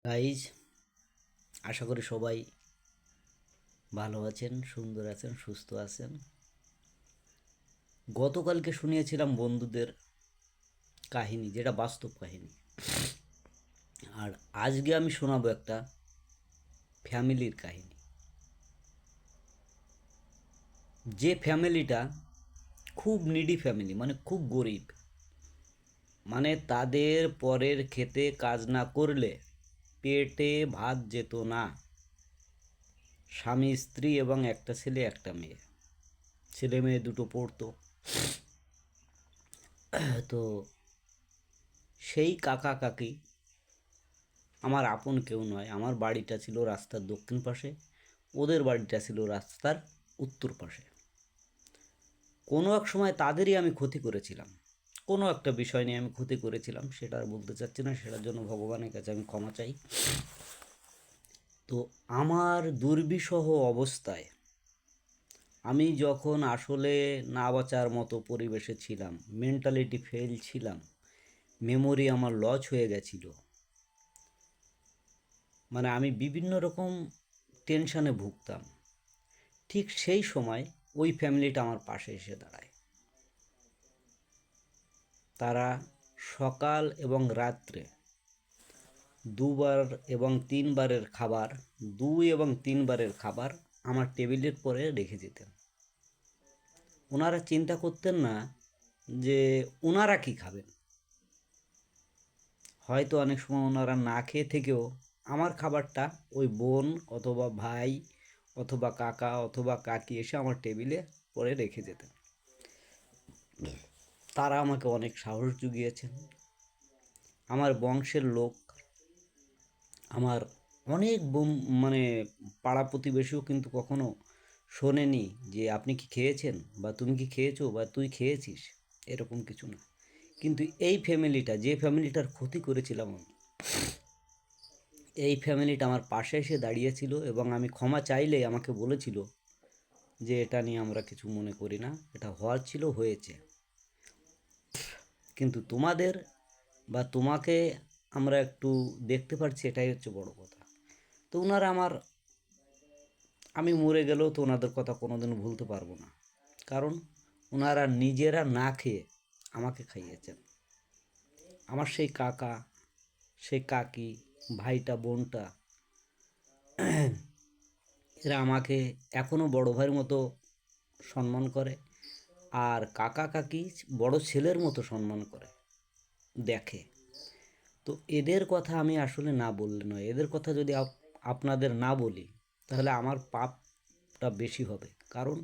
Guys, আশা করি সবাই ভালো আছেন, সুন্দর আছেন, সুস্থ আছেন। গতকালকে শুনিয়েছিলাম বন্ধুদের কাহিনী, যেটা বাস্তব কাহিনী। আর আজকে আমি শোনাবো একটা ফ্যামিলির কাহিনী। যে ফ্যামিলিটা খুব নিডি ফ্যামিলি, মানে খুব গরিব, মানে তাদের পরের খেতে কাজ না করলে পেটে ভাত যেত না। স্বামী, স্ত্রী এবং একটা ছেলে একটা মেয়ে, ছেলে মেয়ে দুটো পড়তো। তো সেই কাকা কাকি আমার আপন কেউ নয়। আমার বাড়িটা ছিল রাস্তার দক্ষিণ পাশে, ওদের বাড়িটা ছিল রাস্তার উত্তর পাশে। কোনো এক সময় তাদেরই আমি ক্ষতি করেছিলাম, কোনো একটা বিষয় নিয়ে আমি ক্ষতি করেছিলাম, সেটা আর বলতে চাচ্ছি না, সেটার জন্য ভগবানের কাছে আমি ক্ষমা চাই। তো আমার দুর্বিষহ অবস্থায় আমি যখন আসলে না বাঁচার মতো পরিবেশে ছিলাম, মেন্টালিটি ফেল ছিলাম, মেমোরি আমার লস হয়ে গেছিল, মানে আমি বিভিন্ন রকম টেনশানে ভুগতাম, ঠিক সেই সময় ওই ফ্যামিলিটা আমার পাশে এসে দাঁড়ায়। তারা সকাল এবং রাত্রে দুবার এবং তিনবারের খাবার, 2 এবং 3 বারের খাবার আমার টেবিলের পরে রেখে যেতেন। ওনারা চিন্তা করতেন না যে ওনারা কি খাবেন। হয়তো অনেক সময় ওনারা না খেয়ে থেকেও আমার খাবারটা ওই বোন অথবা ভাই অথবা কাকা অথবা কাকি এসে আমার টেবিলে পরে রেখে যেতেন। তারা আমাকে অনেক সাহস জুগিয়েছেন। আমার বংশের লোক, আমার অনেক মানে পাড়া প্রতিবেশীও কিন্তু কখনো শোনেনি যে আপনি কি খেয়েছেন বা তুমি কি খেয়েছো বা তুই খেয়েছিস, এরকম কিছু না। কিন্তু এই ফ্যামিলিটা, যে ফ্যামিলিটার ক্ষতি করেছিলাম আমি, এই ফ্যামিলিটা আমার পাশে এসে দাঁড়িয়েছিল এবং আমি ক্ষমা চাইলেই আমাকে বলেছিল যে এটা নিয়ে আমরা কিছু মনে করি না, এটা হওয়ার ছিল হয়েছে, কিন্তু তোমাদের বা তোমাকে আমরা একটু দেখতে পাচ্ছি, এটাই হচ্ছে বড় কথা। তো ওনারা আমার, আমি মরে গেলেও তো ওনাদের কথা কোনোদিন ভুলতে পারবো না, কারণ ওনারা নিজেরা না খেয়ে আমাকে খাইয়েছেন। আমার সেই কাকা, সেই কাকি, ভাইটা, বোনটা, এরা আমাকে এখনও বড় ভাইয়ের মতো সম্মান করে, আর কাকা কাকি বড় ছেলের মতো সম্মান করে, দেখে। তো এদের কথা আমি আসলে না বললে নয়। এদের কথা যদি আপনাদের না বলি তাহলে আমার পাপটা বেশি হবে, কারণ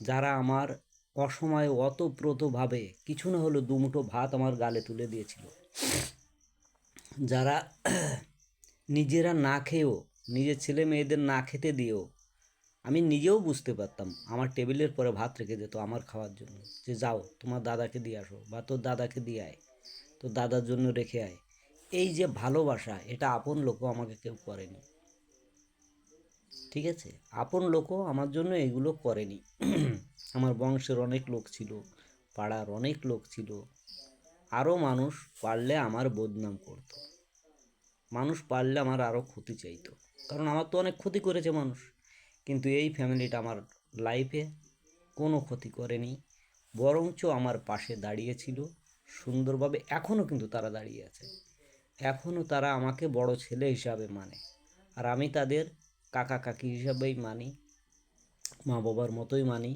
যারা আমার অসময়ে অতপ্রতভাবে কিছু না হলেও দুমুঠো ভাত আমার গালে তুলে দিয়েছিল, যারা নিজেরা না খেয়েও, নিজের ছেলে মেয়েদের না খেতে দিয়েও, আমি নিজেও বুঝতে পারতাম, আমার টেবিলের পরে ভাত রেখে যেত আমার খাওয়ার জন্য, যে যাও তোমার দাদাকে দিয়ে আসো বা তোর দাদাকে দিয়ে আয়, তোর দাদার জন্য রেখে আয়। এই যে ভালোবাসা, এটা আপন লোকও আমাকে কেউ করেনি, ঠিক আছে? আপন লোকও আমার জন্য এগুলো করেনি। আমার বংশের অনেক লোক ছিল, পাড়ার অনেক লোক ছিল, আরও মানুষ পারলে আমার বদনাম করতো, মানুষ পারলে আমার আরও ক্ষতি চাইতো, কারণ আমার তো অনেক ক্ষতি করেছে মানুষ। কিন্তু এই ফ্যামিলিটা আমার লাইফে কোনো ক্ষতি করেনি, বরঞ্চ আমার পাশে দাঁড়িয়েছিল সুন্দরভাবে। এখনও কিন্তু তারা দাঁড়িয়ে আছে, এখনও তারা আমাকে বড় ছেলে হিসাবে মানে, আর আমি তাদের কাকা কাকি হিসাবেই মানি, মা বাবার মতোই মানি।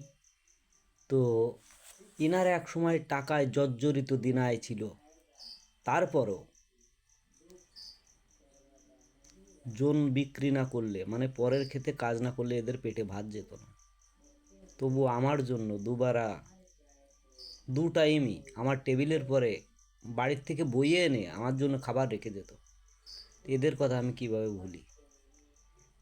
তো ইনার এক সময় টাকায় জর্জরিত দিনায় ছিল, তারপরও জন বিক্রি না করলে, মানে পরের খেতে কাজ না করলে এদের পেটে ভাত যেত না। তবু আমার জন্য দুবারা, 2 টাইমই আমার টেবিলের পরে বাড়ির থেকে বইয়ে এনে আমার জন্য খাবার রেখে যেত। এদের কথা আমি কিভাবে ভুলি?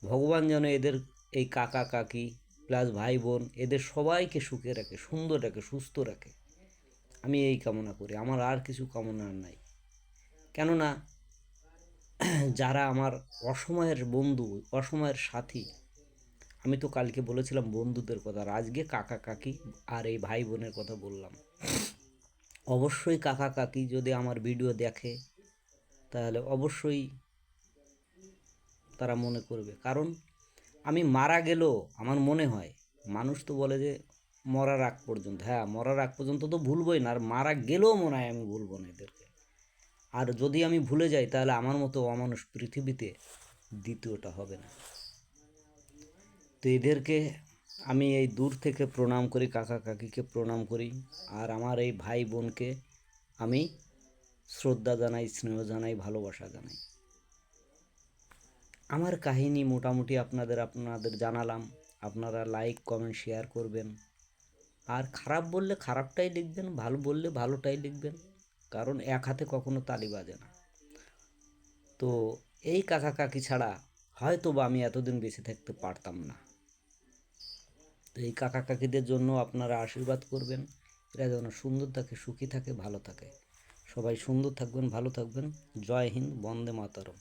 ভগবান যেন এদের, এই কাকা কাকি প্লাস ভাই বোন, এদের সবাইকে সুখে রাখে, সুন্দর রাখে, সুস্থ রাখে। আমি এই কামনা করি, আমার আর কিছু কামনা নাই। কেননা যারা আমার অসময়ের বন্ধু, অসময়ের সাথী, আমি তো কালকে বলেছিলাম বন্ধুদের কথা, আর আজকে কাকা কাকি আর এই ভাই বোনের কথা বললাম। অবশ্যই কাকা কাকি যদি আমার ভিডিও দেখে তাহলে অবশ্যই তারা মনে করবে। কারণ আমি মারা গেলেও আমার মনে হয়, মানুষ তো বলে যে মরার আগ পর্যন্ত, হ্যাঁ মরার আগ পর্যন্ত তো ভুলবই না, আর মারা গেলেও মনে হয় আমি ভুলবো না এদেরকে। আর যদি আমি ভুলে যাই তাহলে আমার মতো অমানুষ পৃথিবীতে দ্বিতীয়টা হবে না। তো এদেরকে আমি এই দূর থেকে প্রণাম করি, কাকা কাকিকে প্রণাম করি, আর আমার এই ভাই বোনকে আমি শ্রদ্ধা জানাই, স্নেহ জানাই, ভালোবাসা জানাই। আমার কাহিনী মোটামুটি আপনাদের জানালাম। আপনারা লাইক কমেন্ট শেয়ার করবেন, আর খারাপ বললে খারাপটাই লিখবেন, ভালো বললে ভালোটাই লিখবেন, কারণ এক হাতে কখনো তালি বাজে না। তো এই কাকা কাকি ছাড়া হয়তো বা আমি এতদিন বেঁচে থাকতে পারতাম না। তো এই কাকা কাকিদের জন্য আপনারা আশীর্বাদ করবেন, এরা যেন সুন্দর থাকে, সুখী থাকে, ভালো থাকে। সবাই সুন্দর থাকবেন, ভালো থাকবেন। জয় হিন্দ, বন্দে মাতরম।